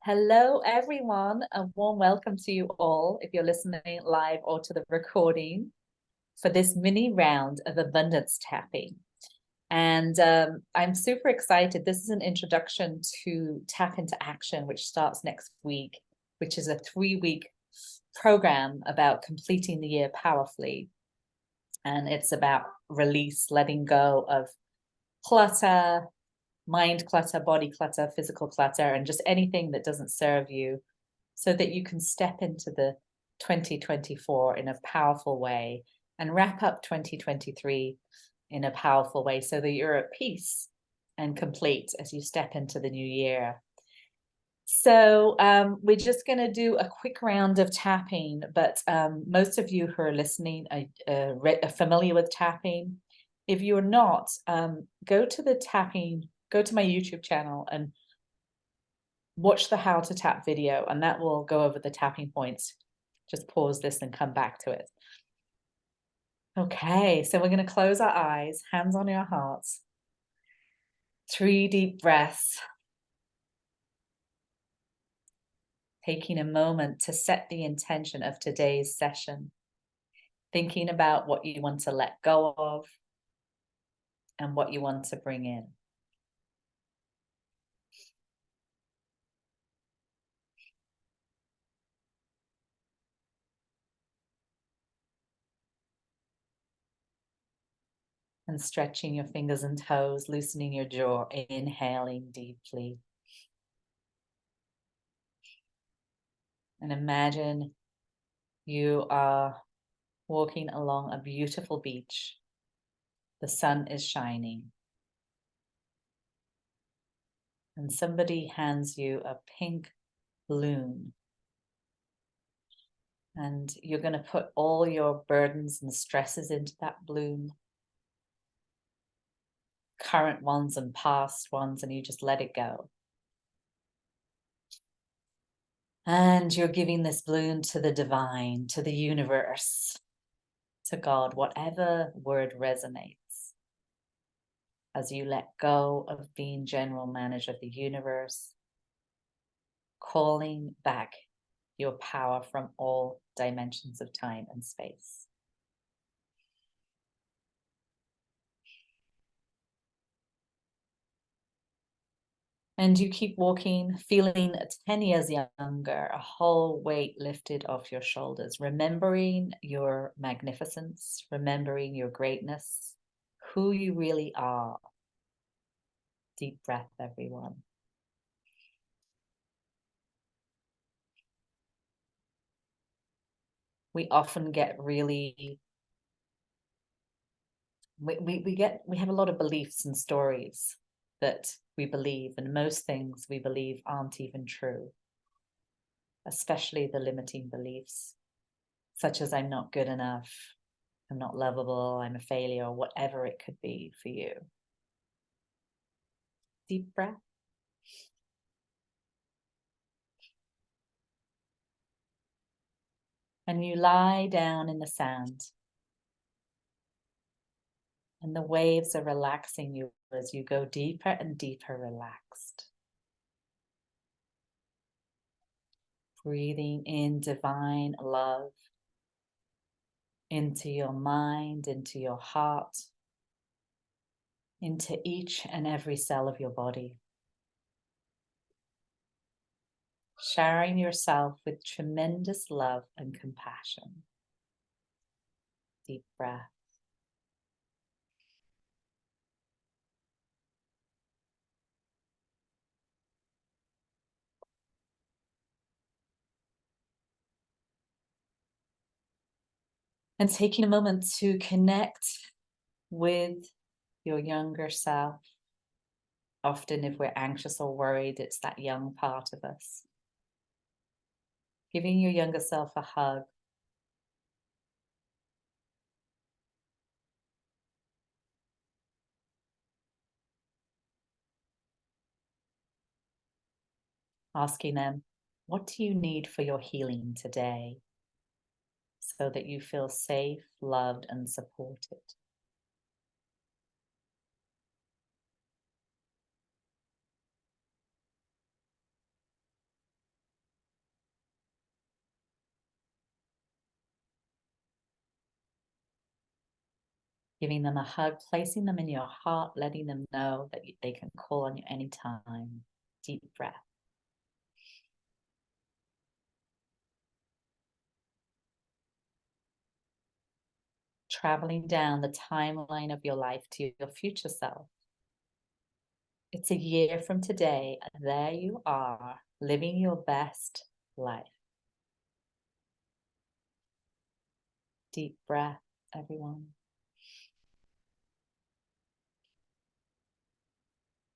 Hello, everyone. A warm welcome to you all if you're listening live or to the recording for this mini round of abundance tapping. And I'm super excited. This is an introduction to Tap into Action, which starts next week, which is a 3-week program about completing the year powerfully. And it's about release, letting go of clutter, mind clutter, body clutter, physical clutter, and just anything that doesn't serve you so that you can step into the 2024 in a powerful way and wrap up 2023 in a powerful way so that you're at peace and complete as you step into the new year. So we're just going to do a quick round of tapping, but most of you who are listening are familiar with tapping. If you're not, go to my YouTube channel and watch the How to Tap video, and that will go over the tapping points. Just pause this and come back to it. Okay, so we're going to close our eyes, hands on your hearts. 3 deep breaths. Taking a moment to set the intention of today's session. Thinking about what you want to let go of and what you want to bring in. And stretching your fingers and toes, loosening your jaw, inhaling deeply. And imagine you are walking along a beautiful beach. The sun is shining. And somebody hands you a pink balloon. And you're going to put all your burdens and stresses into that balloon. Current ones and past ones, and you just let it go. And you're giving this balloon to the divine, to the universe, to God, whatever word resonates. As you let go of being general manager of the universe, calling back your power from all dimensions of time and space. And you keep walking, feeling 10 years younger, a whole weight lifted off your shoulders, remembering your magnificence, remembering your greatness, who you really are. Deep breath, everyone. We often get really, we have a lot of beliefs and stories that we believe, and most things we believe aren't even true, especially the limiting beliefs, such as I'm not good enough, I'm not lovable, I'm a failure, whatever it could be for you. Deep breath. And you lie down in the sand. And the waves are relaxing you as you go deeper and deeper relaxed. Breathing in divine love into your mind, into your heart, into each and every cell of your body. Showering yourself with tremendous love and compassion. Deep breath. And taking a moment to connect with your younger self. Often if we're anxious or worried, it's that young part of us. Giving your younger self a hug. Asking them, what do you need for your healing today? So that you feel safe, loved, and supported. Giving them a hug, placing them in your heart, letting them know that they can call on you anytime. Deep breath. Traveling down the timeline of your life to your future self. It's a year from today, and there you are, living your best life. Deep breath, everyone.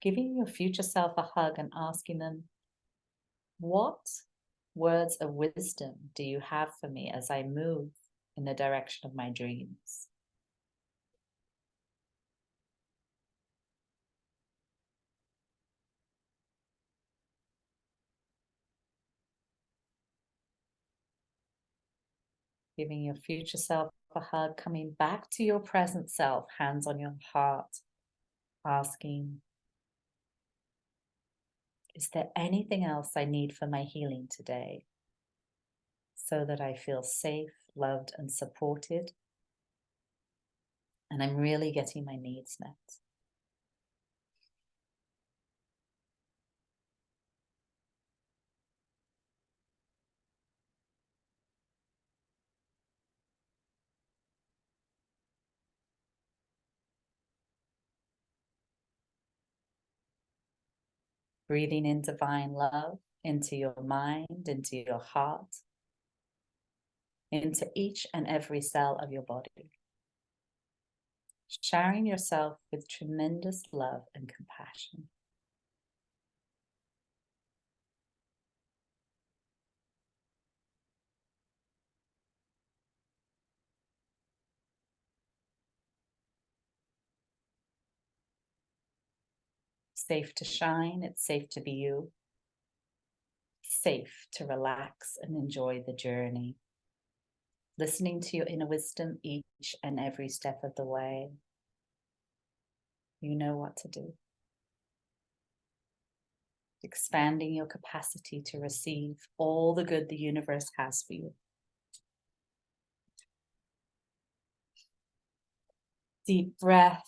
Giving your future self a hug and asking them, what words of wisdom do you have for me as I move in the direction of my dreams? Giving your future self a hug, coming back to your present self, hands on your heart, asking, is there anything else I need for my healing today so that I feel safe, loved, and supported? And I'm really getting my needs met. Breathing in divine love into your mind, into your heart, into each and every cell of your body. Showering yourself with tremendous love and compassion. Safe to shine, it's safe to be you. Safe to relax and enjoy the journey. Listening to your inner wisdom each and every step of the way. You know what to do. Expanding your capacity to receive all the good the universe has for you. Deep breath.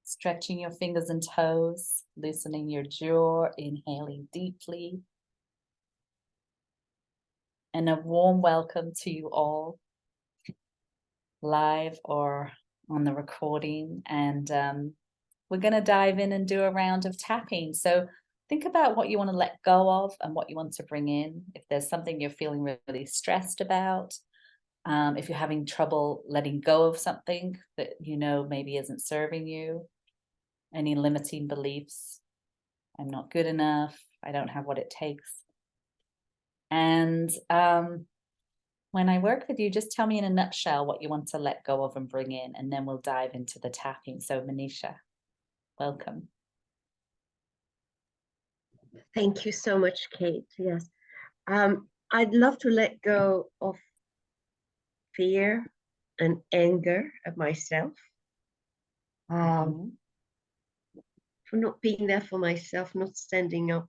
Stretching your fingers and toes, loosening your jaw, inhaling deeply. And a warm welcome to you all, live or on the recording. And we're going to dive in and do a round of tapping. So think about what you want to let go of and what you want to bring in. If there's something you're feeling really stressed about, if you're having trouble letting go of something that you know maybe isn't serving you, any limiting beliefs, I'm not good enough, I don't have what it takes. And when I work with you, just tell me in a nutshell what you want to let go of and bring in, and then we'll dive into the tapping. So Manisha, welcome. Thank you so much, Kate. Yes. I'd love to let go of fear and anger at myself. For not being there for myself, not standing up,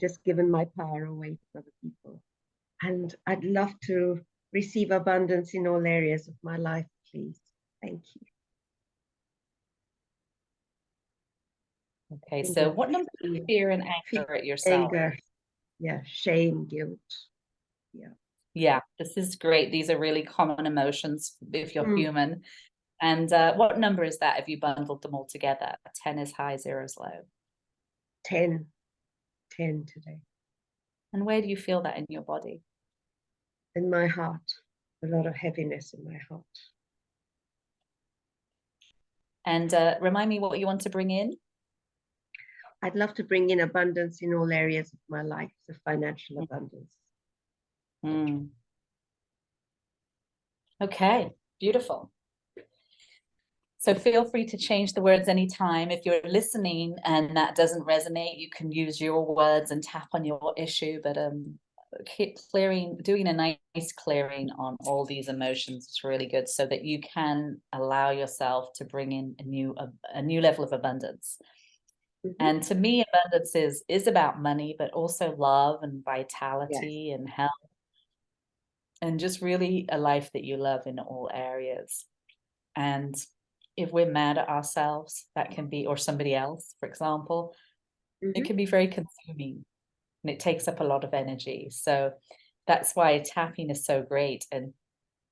just giving my power away to other people. And I'd love to receive abundance in all areas of my life, please. Thank you. Okay, so what number is fear and anger at yourself? Anger, yeah, shame, guilt, yeah. Yeah, this is great. These are really common emotions if you're human. And what number is that if you bundled them all together? 10 is high, 0 is low. 10 today. And where do you feel that in your body? In my heart, a lot of heaviness in my heart. And remind me what you want to bring in. I'd love to bring in abundance in all areas of my life, the financial abundance. Okay, beautiful. So feel free to change the words anytime. If you're listening and that doesn't resonate, you can use your words and tap on your issue. But keep clearing, doing a nice clearing on all these emotions is really good, so that you can allow yourself to bring in a new level of abundance. And to me, abundance is about money, but also love and vitality and health, and just really a life that you love in all areas. And if we're mad at ourselves, that can be, or somebody else, for example, it Mhm. can be very consuming and it takes up a lot of energy. So that's why tapping is so great. And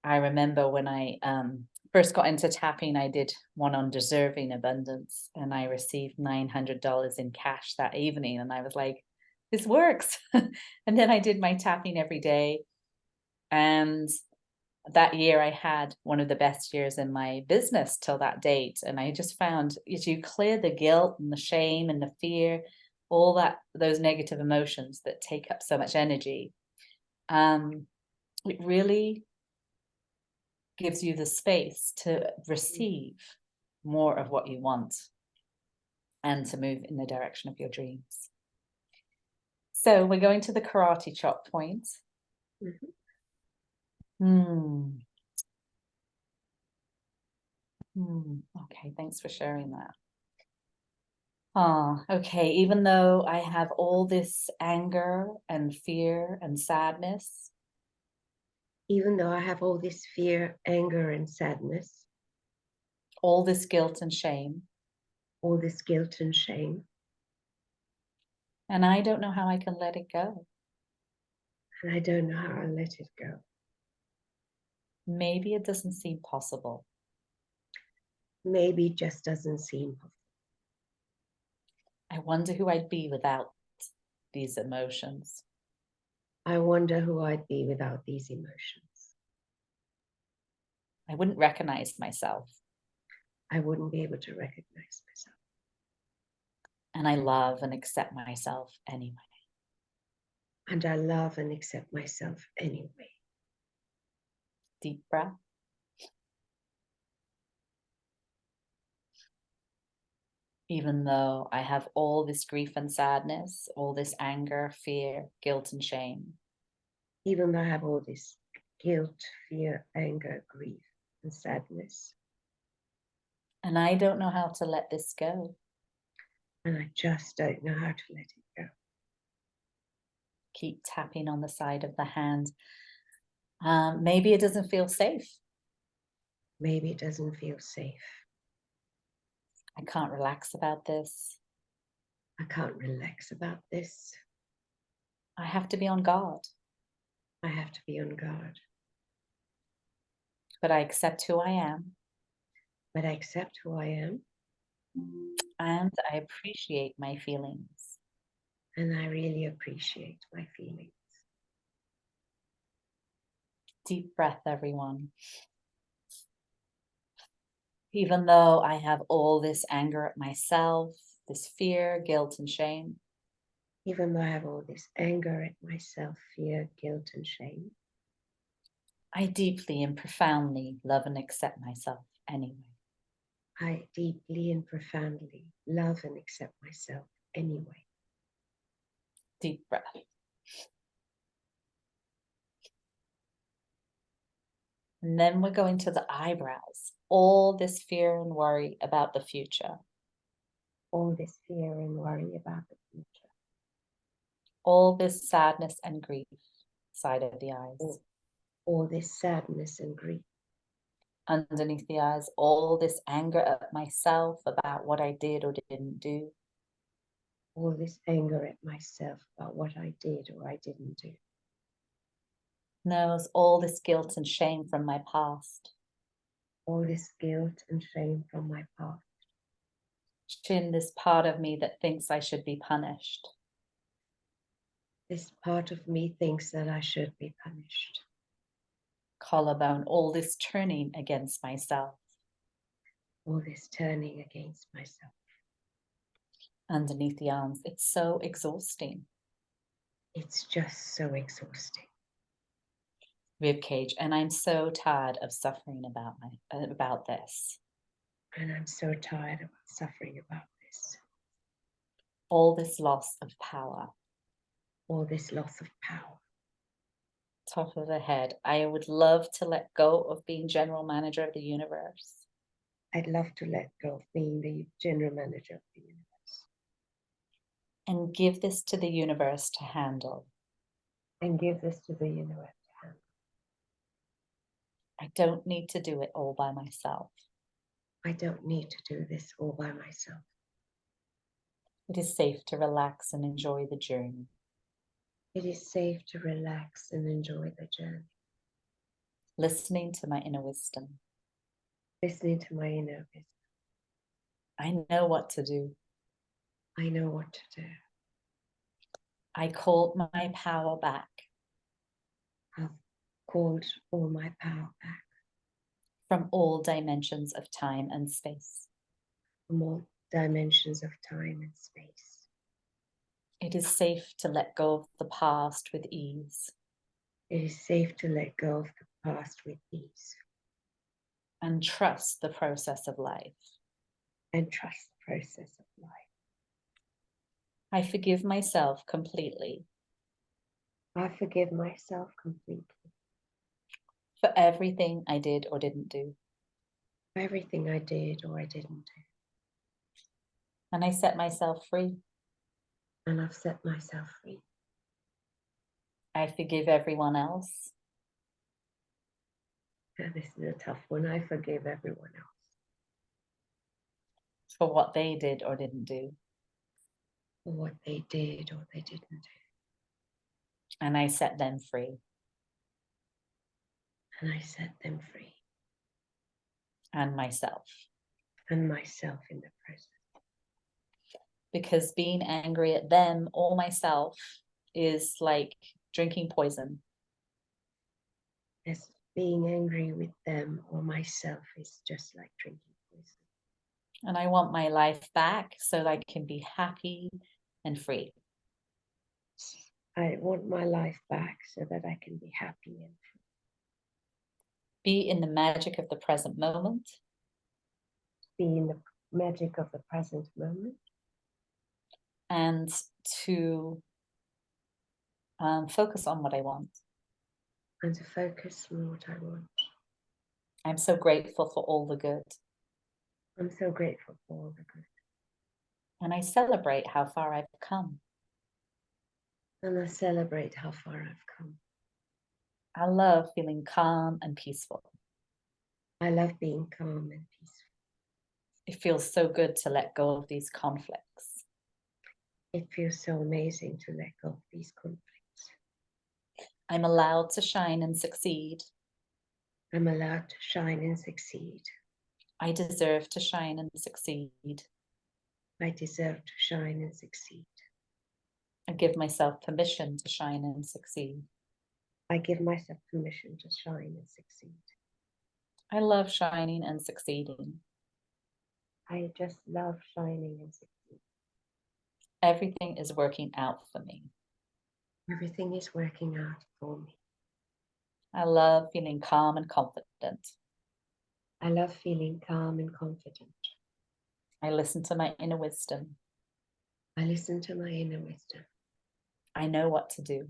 I remember when I first got into tapping, I did one on deserving abundance and I received $900 in cash that evening. And I was like, this works. And then I did my tapping every day. And that year I had one of the best years in my business till that date. And I just found as you clear the guilt and the shame and the fear, all that, those negative emotions that take up so much energy, it really gives you the space to receive more of what you want and to move in the direction of your dreams. So we're going to the karate chop point. Mhm. Hmm. Okay, thanks for sharing that. Oh, okay. Even though I have all this anger and fear and sadness, Even though I have all this fear, anger, and sadness, all this guilt and shame, all this guilt and shame, and I don't know how I can let it go. and I don't know how I'll let it go. Maybe it doesn't seem possible. Maybe it just doesn't seem possible. I wonder who I'd be without these emotions. I wonder who I'd be without these emotions. I wouldn't recognize myself. I wouldn't be able to recognize myself. And I love and accept myself anyway. And I love and accept myself anyway. Deep breath. Even though I have all this grief and sadness, all this anger, fear, guilt, and shame, Even though I have all this guilt, fear, anger, grief, and sadness, and I don't know how to let this go. and I just don't know how to let it go. Keep tapping on the side of the hand. Maybe it doesn't feel safe. Maybe it doesn't feel safe. I can't relax about this. I can't relax about this. I have to be on guard, I have to be on guard. but I accept who I am But I accept who I am, and I appreciate my feelings. and I really appreciate my feelings. Deep breath, everyone. Even though I have all this anger at myself, this fear, guilt, and shame, Even though I have all this anger at myself, fear, guilt, and shame, I deeply and profoundly love and accept myself anyway. I deeply and profoundly love and accept myself anyway. Deep breath. And then we're going to the eyebrows. All this fear and worry about the future. All this fear and worry about the future. All this sadness and grief side of the eyes. All this sadness and grief. Underneath the eyes, all this anger at myself about what I did or didn't do. All this anger at myself about what I did or I didn't do. Nose, all this guilt and shame from my past. All this guilt and shame from my past. Chin, this part of me that thinks I should be punished. This part of me thinks that I should be punished. Collarbone, all this turning against myself. All this turning against myself. Underneath the arms, it's so exhausting. It's just so exhausting. Rib cage, and I'm so tired of suffering about this. And I'm so tired of suffering about this. All this loss of power. All this loss of power. Top of the head, I would love to let go of being general manager of the universe. I'd love to let go of being the general manager of the universe. And give this to the universe to handle. And give this to the universe to handle. I don't need to do it all by myself. I don't need to do this all by myself. It is safe to relax and enjoy the journey. It is safe to relax and enjoy the journey. Listening to my inner wisdom. Listening to my inner wisdom. I know what to do. I know what to do. I called my power back. I've called all my power back From all dimensions of time and space. from all dimensions of time and space. It is safe to let go of the past with ease. It is safe to let go of the past with ease. And trust the process of life. And trust the process of life. I forgive myself completely. I forgive myself completely. For everything I did or didn't do. For everything I did or I didn't do. And I set myself free. And I've set myself free. I forgive everyone else. And this is a tough one. I forgive everyone else. For what they did or didn't do. For what they did or they didn't do. And I set them free. And I set them free. And myself. And myself in the present. Because being angry at them or myself is like drinking poison. As being angry with them or myself is just like drinking poison. And I want my life back so that I can be happy and free. I want my life back so that I can be happy and free. Be in the magic of the present moment. Be in the magic of the present moment. And to focus on what I want. And to focus on what I want. I'm so grateful for all the good. I'm so grateful for all the good. And I celebrate how far I've come. And I celebrate how far I've come. I love feeling calm and peaceful. I love being calm and peaceful. It feels so good to let go of these conflicts. It feels so amazing to let go of these conflicts. I'm allowed to shine and succeed. I'm allowed to shine and succeed. I deserve to shine and succeed. I deserve to shine and succeed. I give myself permission to shine and succeed. I give myself permission to shine and succeed. I love shining and succeeding. I just love shining and succeeding. Everything is working out for me. Everything is working out for me. I love feeling calm and confident. I love feeling calm and confident. I listen to my inner wisdom. I listen to my inner wisdom. I know what to do.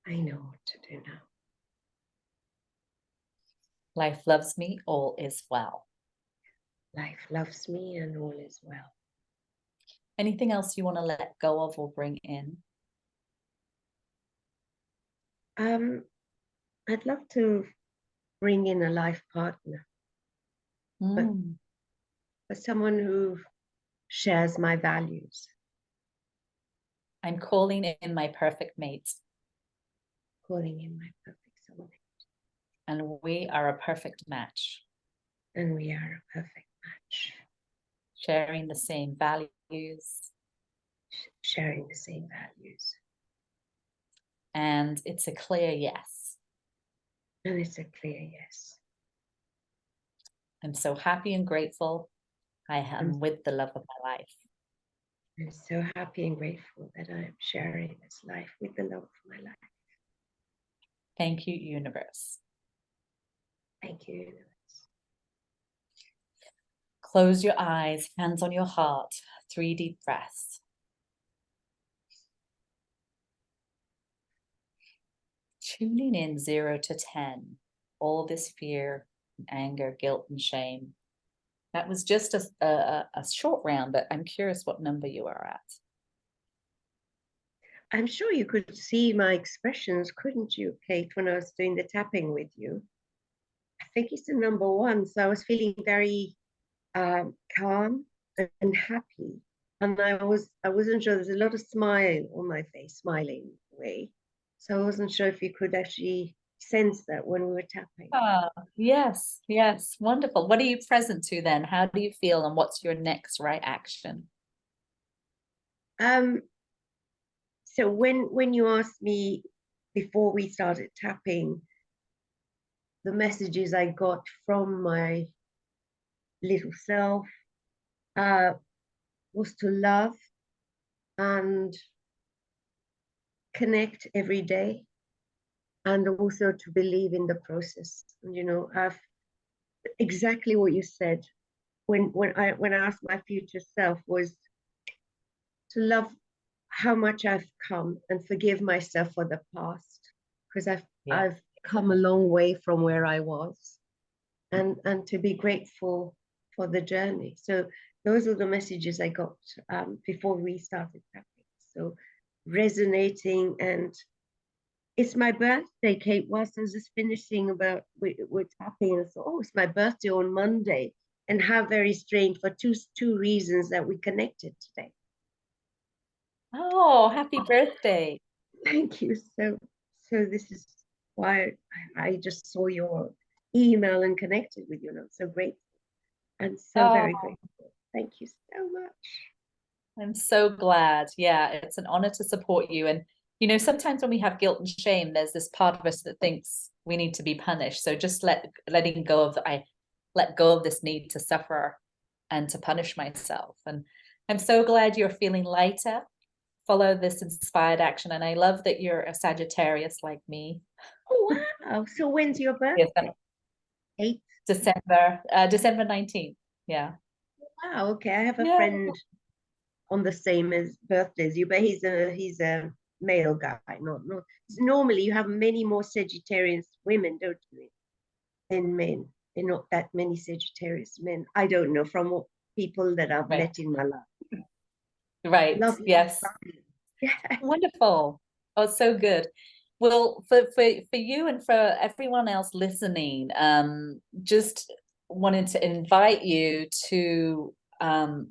I know what to do now. Life loves me, all is well. Life loves me and all is well. Anything else you want to let go of or bring in? I'd love to bring in a life partner, but someone who shares my values. I'm calling in my perfect mate. Calling in my perfect soulmate. And we are a perfect match. And we are a perfect match. Sharing the same values. Sharing the same values. And it's a clear yes. And it's a clear yes. I'm so happy and grateful. I am with the love of my life. I'm so happy and grateful that I'm sharing this life with the love of my life. Thank you, universe. Thank you, universe. Close your eyes, hands on your heart, 3 deep breaths. Tuning in 0 to 10, all this fear, anger, guilt, and shame. That was just a short round, but I'm curious what number you are at. I'm sure you could see my expressions, couldn't you, Kate, when I was doing the tapping with you? I think it's the number one. So I was feeling very calm and happy. And I wasn't sure, there's a lot of smile on my face, smiling way. So I wasn't sure if you could actually sense that when we were tapping. Ah, yes, yes, wonderful. What are you present to then? How do you feel, and what's your next right action? So when you asked me before we started tapping, the messages I got from my little self was to love and connect every day, and also to believe in the process. And, you know, I've exactly what you said when I asked my future self was to love how much I've come and forgive myself for the past, because Yeah. I've come a long way from where I was, and to be grateful for the journey. So those are the messages I got before we started tapping. So resonating, and it's my birthday, Kate. Whilst I was just finishing about we're tapping, and I thought, oh, it's my birthday on Monday, and how very strange for two reasons that we connected today. Oh, happy birthday. Thank you. So this is why I just saw your email and connected with you. And I'm so grateful and so very Oh, grateful. Thank you so much. I'm so glad. Yeah, it's an honor to support you. And, you know, sometimes when we have guilt and shame, there's this part of us that thinks we need to be punished. So just letting go of I let go of this need to suffer and to punish myself. And I'm so glad you're feeling lighter. Follow this inspired action. And I love that you're a Sagittarius like me. Oh, wow. So when's your Yes, birthday? 8th? December 19th. Yeah. Wow. Okay. I have a Yeah. friend on the same as birthday as you, but he's a male guy. Not normally you have many more Sagittarius women, don't you, than men. There are not that many Sagittarius men. I don't know from what people that I've Right. met in my life. Right. Lovely. Yes. Yeah. Wonderful. Oh, so good. Well, for you and for everyone else listening, just wanted to invite you to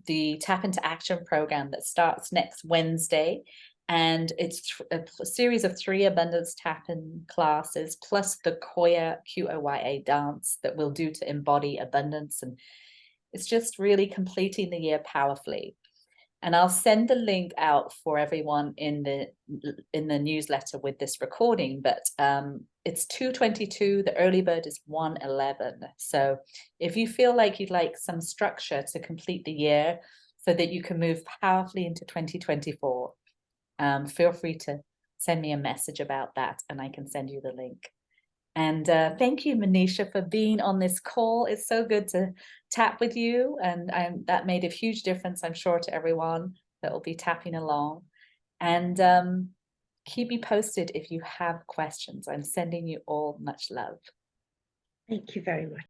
the Tap into Action program that starts next Wednesday. And it's a series of 3 abundance tapping classes, plus the Koya QOYA dance that we'll do to embody abundance. And it's just really completing the year powerfully. And I'll send the link out for everyone in the newsletter with this recording, but it's 2:22. The early bird is 1:11. So if you feel like you'd like some structure to complete the year so that you can move powerfully into 2024, feel free to send me a message about that and I can send you the link. And thank you, Manisha, for being on this call. It's so good to tap with you. And that made a huge difference, I'm sure, to everyone that will be tapping along. And keep me posted if you have questions. I'm sending you all much love. Thank you very much.